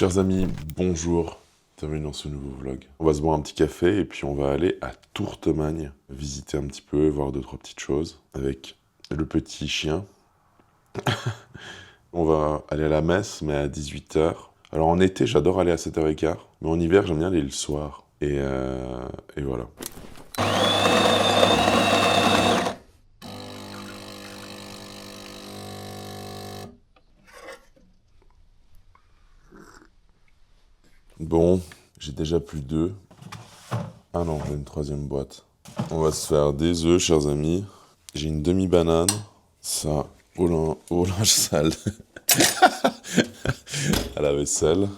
Chers amis, bonjour, bienvenue dans ce nouveau vlog. On va se boire un petit café et puis on va aller à Tourtemagne, visiter un petit peu, voir 2-3 petites choses avec le petit chien. On va aller à la messe, mais à 18h. Alors en été, j'adore aller à 7h15, mais en hiver, j'aime bien aller le soir. Et voilà. Bon, j'ai déjà plus 2. Ah non, j'ai une 3e boîte. On va se faire des œufs, chers amis. J'ai une demi-banane. Ça, au linge sale. À la vaisselle.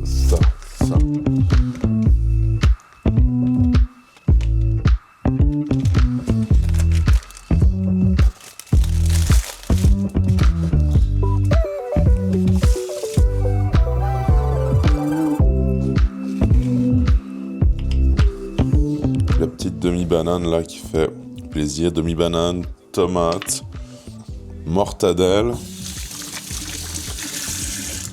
Ça. La petite demi-banane là qui fait plaisir. Demi-banane, tomate, mortadelle.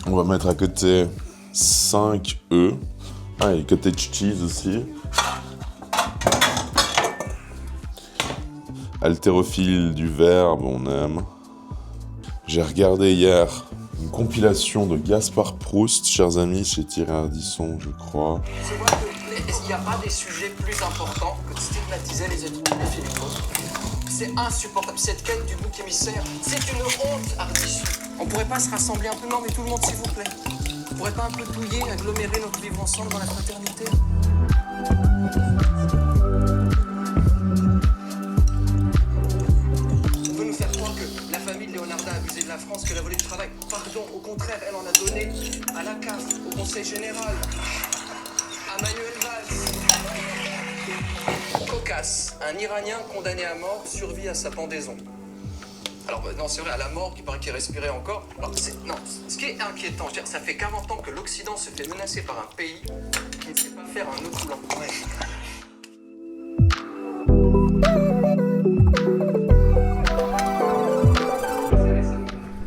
On va mettre à côté 5 œufs. Ah, et cottage cheese aussi. Haltérophile du verbe, on aime. J'ai regardé hier une compilation de Gaspard Proust, chers amis, chez Thierry Ardisson, je crois. C'est vrai qu'il n'y a pas des sujets plus importants que de stigmatiser les Philippos. C'est insupportable. Cette quête du bouc émissaire, c'est une honte, Ardisson. On pourrait pas se rassembler un peu? Non, mais tout le monde, s'il vous plaît. On pourrait pas un peu touiller, agglomérer notre vivre ensemble dans la fraternité? On veut nous faire croire que la famille de Leonarda a abusé de la France, qu'elle a volé le travail. Pardon, au contraire, elle en a donné à la CAF, au Conseil Général, à Manuel Valls. Cocasse, un Iranien condamné à mort survit à sa pendaison. Alors, non, c'est vrai, à la mort, il paraît qu'il respirait encore. Alors, non, ce qui est inquiétant, je veux dire, ça fait 40 ans que l'Occident se fait menacer par un pays qui ne sait pas faire un autre blanc. Ouais.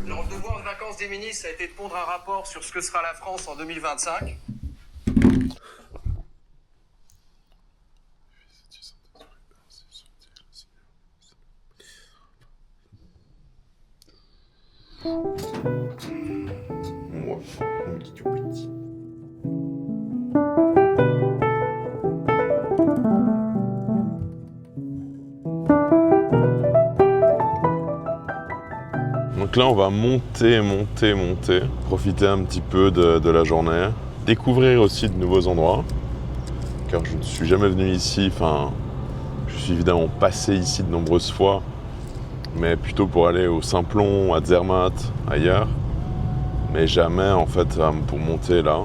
Alors, le devoir de vacances des ministres a été de pondre un rapport sur ce que sera la France en 2025. Moi, mon petit petit. Donc là, on va monter, profiter un petit peu de la journée, découvrir aussi de nouveaux endroits, car je ne suis jamais venu ici, enfin, je suis évidemment passé ici de nombreuses fois, mais plutôt pour aller au Simplon, à Zermatt, ailleurs, mais jamais en fait pour monter là.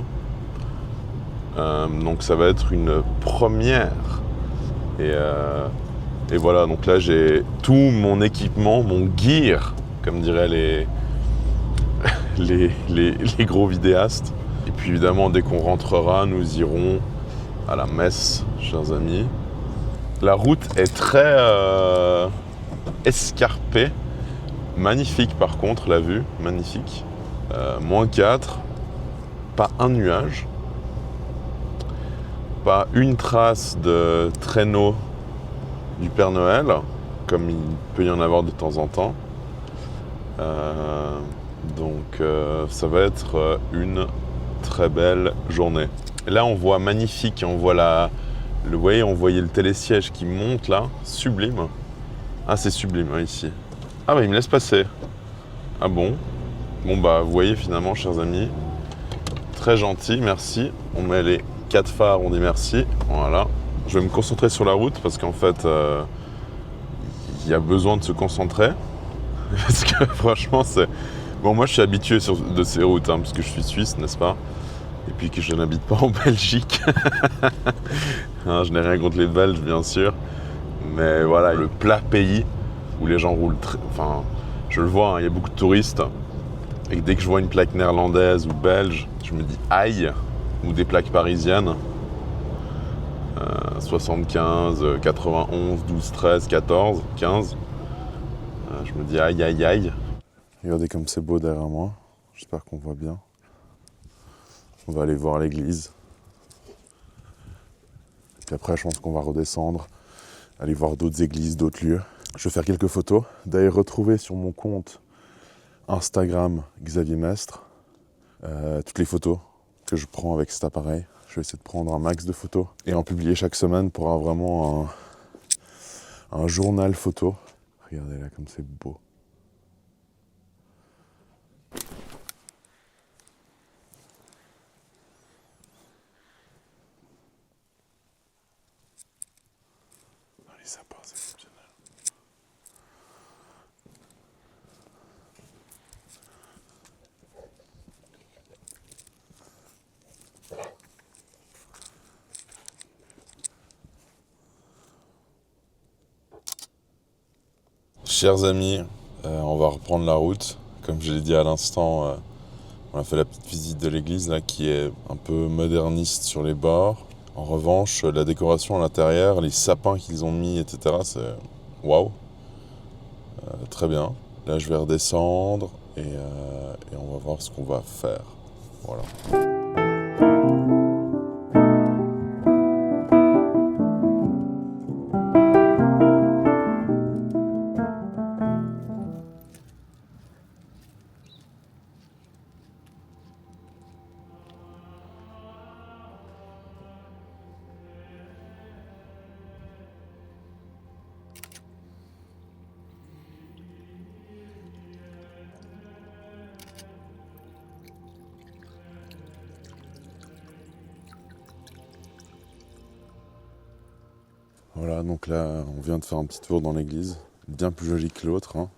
Donc ça va être une première. Et voilà, donc là j'ai tout mon équipement, mon gear, comme diraient les gros vidéastes. Et puis évidemment, dès qu'on rentrera, nous irons à la messe, chers amis. La route est très escarpée, magnifique par contre, la vue, magnifique. -4, pas un nuage, pas une trace de traîneau du Père Noël, comme il peut y en avoir de temps en temps. Donc ça va être une très belle journée. Et là on voit magnifique, on voit vous voyez, on voyait le télésiège qui monte là, sublime. Ah, c'est sublime hein, ici. Ah bah il me laisse passer. Ah bon? Bon bah vous voyez finalement, chers amis, très gentil, merci. On met les 4 phares, on dit merci. Voilà. Je vais me concentrer sur la route parce qu'en fait, il y a besoin de se concentrer. Parce que franchement, c'est... Bon, moi je suis habitué de ces routes, hein, parce que je suis suisse, n'est-ce pas? Et puis que je n'habite pas en Belgique. Hein, je n'ai rien contre les Belges, bien sûr. Mais voilà, le plat pays où les gens roulent enfin, je le vois, hein, il y a beaucoup de touristes. Et dès que je vois une plaque néerlandaise ou belge, je me dis aïe, ou des plaques parisiennes. 75, 91, 12, 13, 14, 15. Je me dis aïe, aïe, aïe. Regardez comme c'est beau derrière moi. J'espère qu'on voit bien. On va aller voir l'église. Puis après, je pense qu'on va redescendre, aller voir d'autres églises, d'autres lieux. Je vais faire quelques photos. D'ailleurs, retrouver sur mon compte Instagram Xavier Mestre toutes les photos que je prends avec cet appareil. Je vais essayer de prendre un max de photos et en publier chaque semaine pour avoir vraiment un journal photo. Regardez là comme c'est beau. Les sapins, c'est exceptionnel. Chers amis, on va reprendre la route. Comme je l'ai dit à l'instant, on a fait la petite visite de l'église là, qui est un peu moderniste sur les bords. En revanche, la décoration à l'intérieur, les sapins qu'ils ont mis, etc., c'est waouh. Très bien. Là, je vais redescendre et on va voir ce qu'on va faire. Voilà. Voilà, donc là, on vient de faire un petit tour dans l'église. Bien plus jolie que l'autre. Hein.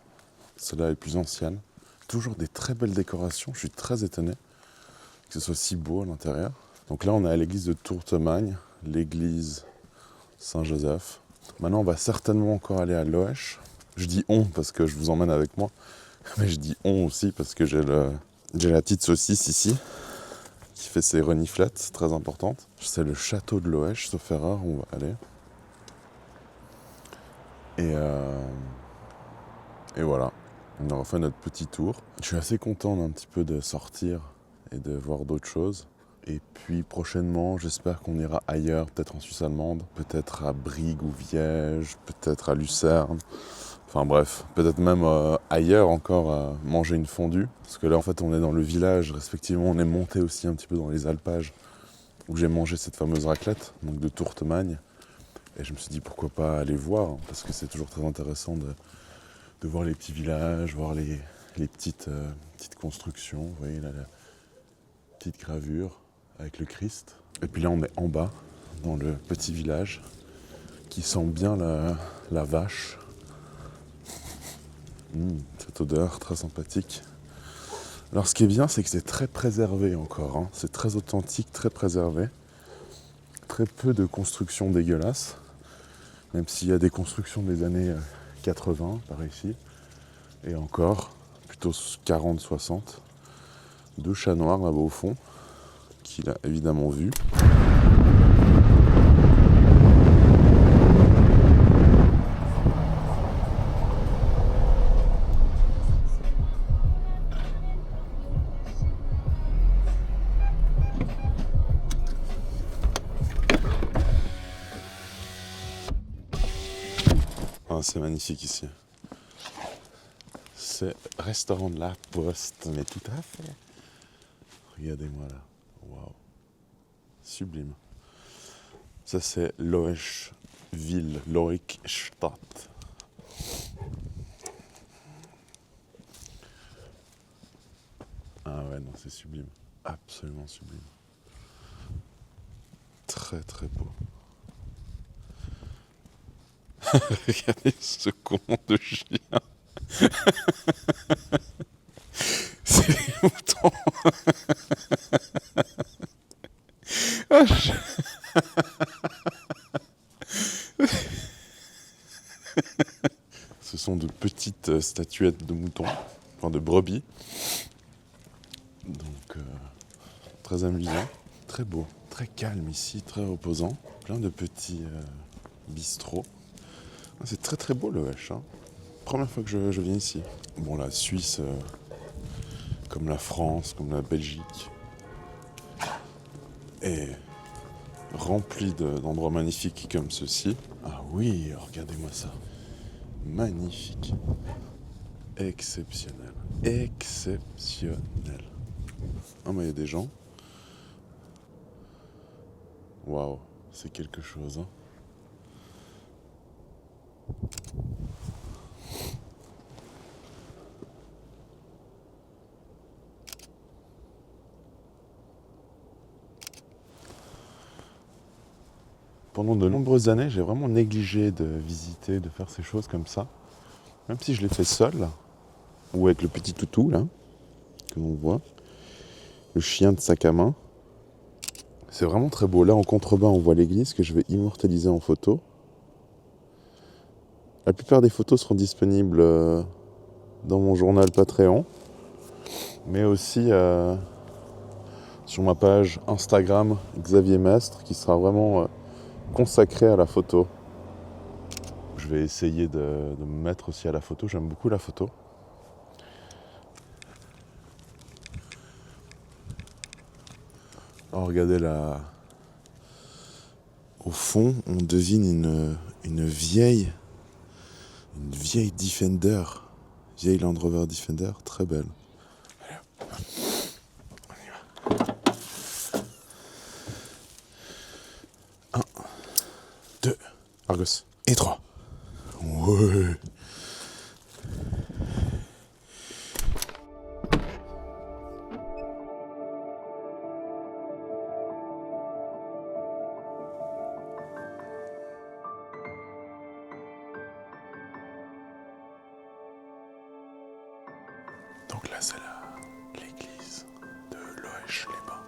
Celle-là est plus ancienne. Toujours des très belles décorations. Je suis très étonné que ce soit si beau à l'intérieur. Donc là, on est à l'église de Tourtemagne, l'église Saint-Joseph. Maintenant, on va certainement encore aller à Loèche. Je dis on parce que je vous emmène avec moi. Mais je dis on aussi parce que j'ai la petite saucisse ici qui fait ses reniflettes très importantes. C'est le château de Loèche, sauf erreur, où on va aller. Et voilà, on aura fait notre petit tour. Je suis assez content d'un petit peu de sortir et de voir d'autres choses. Et puis prochainement, j'espère qu'on ira ailleurs, peut-être en Suisse allemande, peut-être à Brigue ou Viège, peut-être à Lucerne. Enfin bref, peut-être même ailleurs encore manger une fondue. Parce que là en fait on est dans le village, respectivement on est monté aussi un petit peu dans les alpages où j'ai mangé cette fameuse raclette, donc de Tourtemagne. Et je me suis dit pourquoi pas aller voir, hein, parce que c'est toujours très intéressant de voir les petits villages, voir les petites constructions. Vous voyez là, la petite gravure avec le Christ. Et puis là, on est en bas, dans le petit village, qui sent bien la vache. Cette odeur très sympathique. Alors ce qui est bien, c'est que c'est très préservé encore. Hein. C'est très authentique, très préservé. Très peu de constructions dégueulasses. Même s'il y a des constructions des années 80 par ici, et encore, plutôt 40-60. Deux chats noirs là-bas au fond, qu'il a évidemment vu. Ah, c'est magnifique ici. C'est restaurant de la Poste, mais tout à fait. Regardez-moi là. Waouh. Sublime. Ça c'est Loèche-Ville, Loïc-Stadt. Ah ouais, non, c'est sublime. Absolument sublime. Très très beau. Regardez ce con de chien. C'est les moutons. Ce sont de petites statuettes de moutons, enfin de brebis. Donc très amusant, très beau, très calme ici, très reposant. Plein de petits bistrots. C'est très très beau le Loèche. Hein. Première fois que je viens ici. Bon, la Suisse comme la France, comme la Belgique, est remplie d'endroits magnifiques comme ceci. Ah oui, regardez-moi ça. Magnifique. Exceptionnel. Exceptionnel. Ah mais il y a des gens. Waouh, c'est quelque chose, hein. Pendant de nombreuses années, j'ai vraiment négligé de visiter, de faire ces choses comme ça. Même si je l'ai fait seul, ou avec le petit toutou, là, que l'on voit. Le chien de sac à main. C'est vraiment très beau. Là, en contrebas, on voit l'église que je vais immortaliser en photo. La plupart des photos seront disponibles dans mon journal Patreon, mais aussi sur ma page Instagram Xavier Mestre, qui sera vraiment consacrée à la photo. Je vais essayer de me mettre aussi à la photo. J'aime beaucoup la photo. Oh, regardez là. Au fond, on devine une vieille Defender. Vieille Land Rover Defender, très belle. On y va. 1, 2, Argos. Et 3. Ouais. Donc là, c'est l'église de Loèche-les-Bains.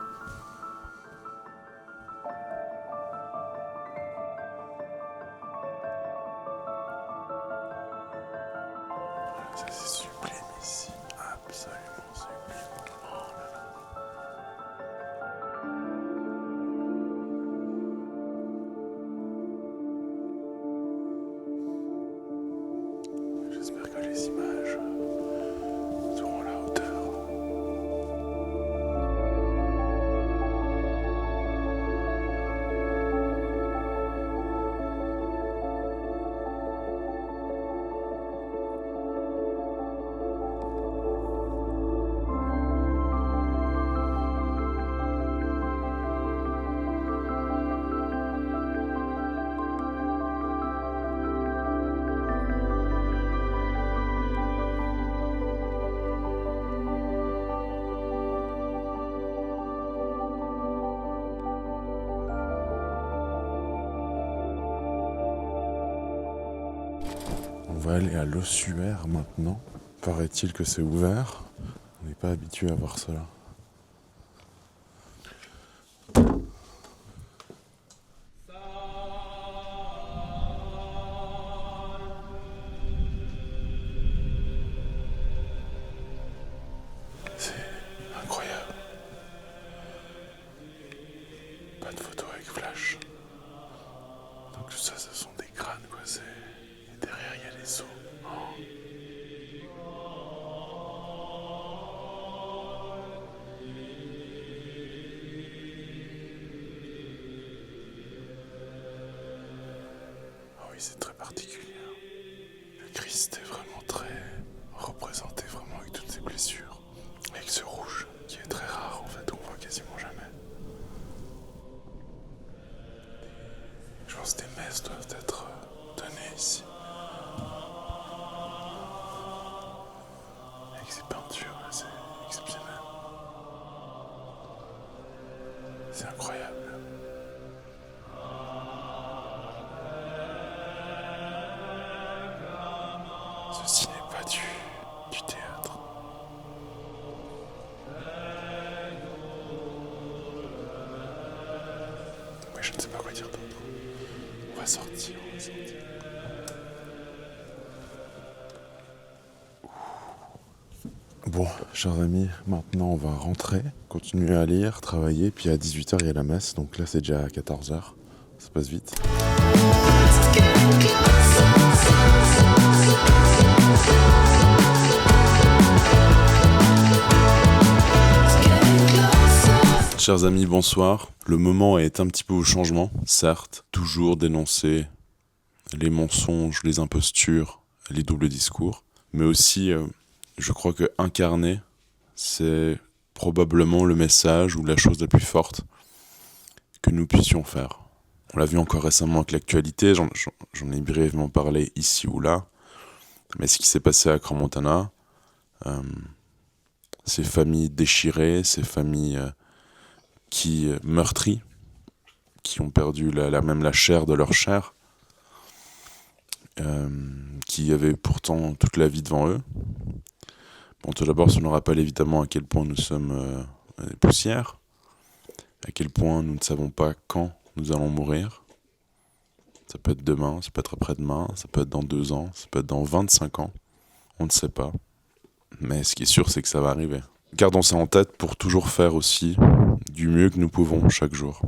Ça, c'est sublime ici. Absolument sublime. Oh là là. J'espère que les images seront à la hauteur. On va aller à l'ossuaire maintenant. Paraît-il que c'est ouvert. On n'est pas habitué à voir cela. C'est incroyable. Pas de photo avec flash. Donc tout ça, ce sont des crânes, quoi. Et derrière, il y a les os. Oh. Ah oui, c'est très particulier. Le Christ est vraiment très représenté, vraiment avec toutes ses blessures. Avec ce rouge, qui est très rare, en fait, on voit quasiment jamais. Je pense que des messes doivent être données ici. Avec ces peintures, là, c'est exceptionnel. C'est incroyable. Ceci n'est pas du théâtre. Oui, je ne sais pas quoi dire d'autre. On va sortir, Bon, chers amis, maintenant on va rentrer, continuer à lire, travailler, puis à 18h il y a la messe, donc là c'est déjà à 14h, ça passe vite. Chers amis, bonsoir. Le moment est un petit peu au changement, certes. Toujours dénoncer les mensonges, les impostures, les doubles discours. Mais aussi, je crois que incarner, c'est probablement le message ou la chose la plus forte que nous puissions faire. On l'a vu encore récemment avec l'actualité, j'en ai brièvement parlé ici ou là. Mais ce qui s'est passé à Crans-Montana, ces familles déchirées, ces familles qui meurtries, qui ont perdu même la chair de leur chair, qui avaient pourtant toute la vie devant eux. Bon, tout d'abord, ça nous rappelle évidemment à quel point nous sommes des poussières, à quel point nous ne savons pas quand nous allons mourir. Ça peut être demain, ça peut être après-demain, ça peut être dans 2 ans, ça peut être dans 25 ans. On ne sait pas. Mais ce qui est sûr, c'est que ça va arriver. Gardons ça en tête pour toujours faire aussi du mieux que nous pouvons chaque jour.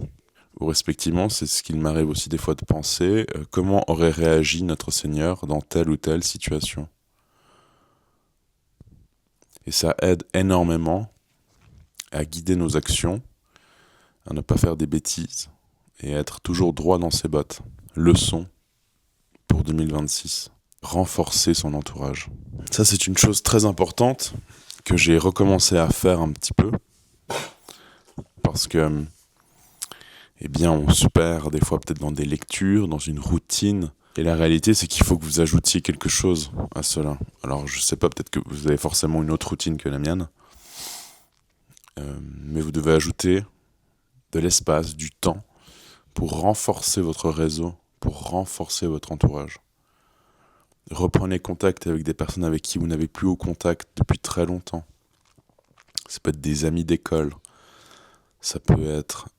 Ou respectivement, c'est ce qu'il m'arrive aussi des fois de penser, comment aurait réagi notre Seigneur dans telle ou telle situation. Et ça aide énormément à guider nos actions, à ne pas faire des bêtises et à être toujours droit dans ses bottes. Leçon pour 2026. Renforcer son entourage. Ça, c'est une chose très importante que j'ai recommencé à faire un petit peu parce que, on se perd des fois peut-être dans des lectures, dans une routine. Et la réalité, c'est qu'il faut que vous ajoutiez quelque chose à cela. Alors, je sais pas, peut-être que vous avez forcément une autre routine que la mienne, mais vous devez ajouter de l'espace, du temps, pour renforcer votre réseau, pour renforcer votre entourage. Reprenez contact avec des personnes avec qui vous n'avez plus au contact depuis très longtemps. Ça peut être des amis d'école, ça peut être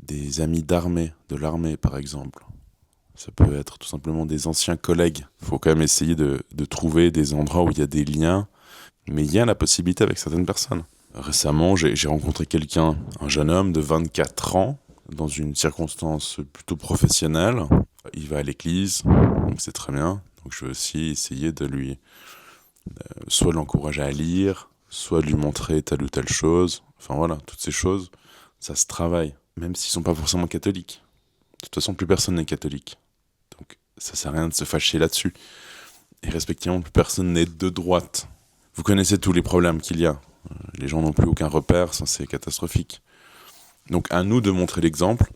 des amis de l'armée par exemple. Ça peut être tout simplement des anciens collègues. Il faut quand même essayer de trouver des endroits où il y a des liens, mais il y a la possibilité avec certaines personnes. Récemment, j'ai rencontré quelqu'un, un jeune homme de 24 ans, dans une circonstance plutôt professionnelle. Il va à l'église, donc c'est très bien. Donc je vais aussi essayer de lui soit l'encourager à lire, soit de lui montrer telle ou telle chose. Enfin voilà, toutes ces choses, ça se travaille, même s'ils ne sont pas forcément catholiques. De toute façon, plus personne n'est catholique. Donc ça sert à rien de se fâcher là-dessus. Et respectivement, plus personne n'est de droite. Vous connaissez tous les problèmes qu'il y a. Les gens n'ont plus aucun repère, ça c'est catastrophique. Donc à nous de montrer l'exemple,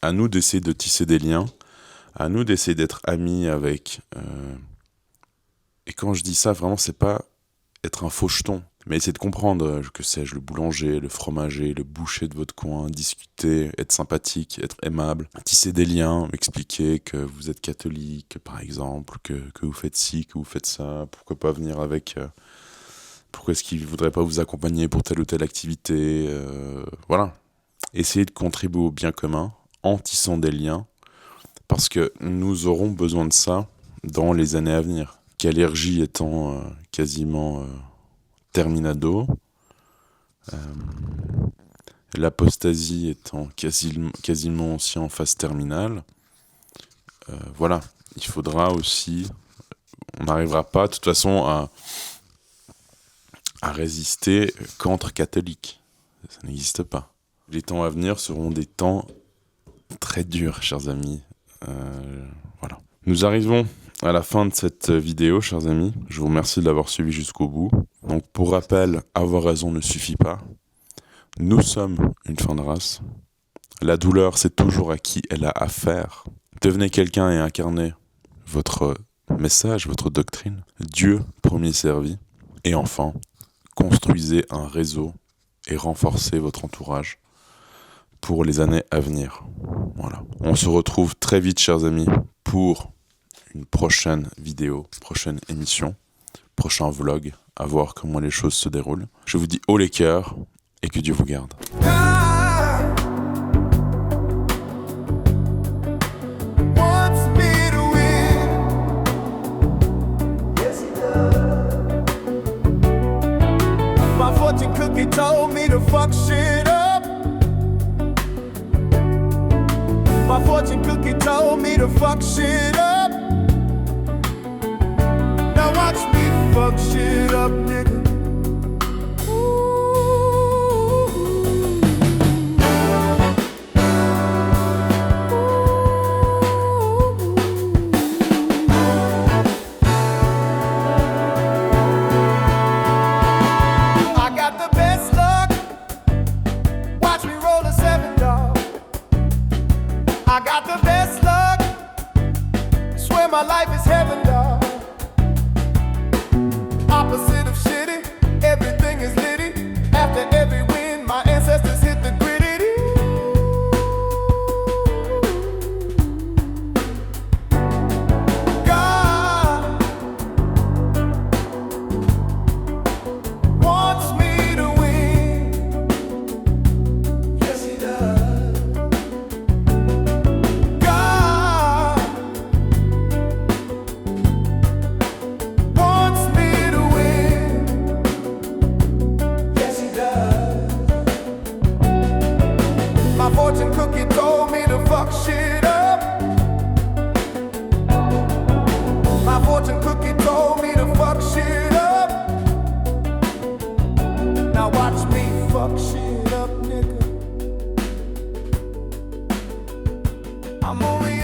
à nous d'essayer de tisser des liens, à nous d'essayer d'être amis avec... Et quand je dis ça, vraiment, c'est pas être un faucheton, mais essayer de comprendre, que sais-je, le boulanger, le fromager, le boucher de votre coin, discuter, être sympathique, être aimable, tisser des liens, expliquer que vous êtes catholique, par exemple, que vous faites ci, que vous faites ça, pourquoi pas venir avec... pourquoi est-ce qu'il ne voudrait pas vous accompagner pour telle ou telle activité, voilà. Essayez de contribuer au bien commun en tissant des liens, parce que nous aurons besoin de ça dans les années à venir. Qu'Allergie étant quasiment terminado, l'apostasie étant quasiment aussi en phase terminale, voilà, il faudra aussi, on n'arrivera pas de toute façon à résister qu'entre catholiques, ça n'existe pas. Les temps à venir seront des temps très durs, chers amis. Voilà. Nous arrivons à la fin de cette vidéo, chers amis. Je vous remercie de l'avoir suivi jusqu'au bout. Donc, pour rappel, avoir raison ne suffit pas. Nous sommes une fin de race. La douleur, c'est toujours à qui elle a affaire. Devenez quelqu'un et incarnez votre message, votre doctrine. Dieu premier servi. Et enfin, construisez un réseau et renforcez votre entourage pour les années à venir. Voilà. On se retrouve très vite, chers amis, pour une prochaine vidéo, prochaine émission, prochain vlog, à voir comment les choses se déroulent. Je vous dis haut les cœurs et que Dieu vous garde. Cookie told me to fuck shit up. My fortune cookie told me to fuck shit up. Now watch me fuck shit up, nigga. Ooh. I'm only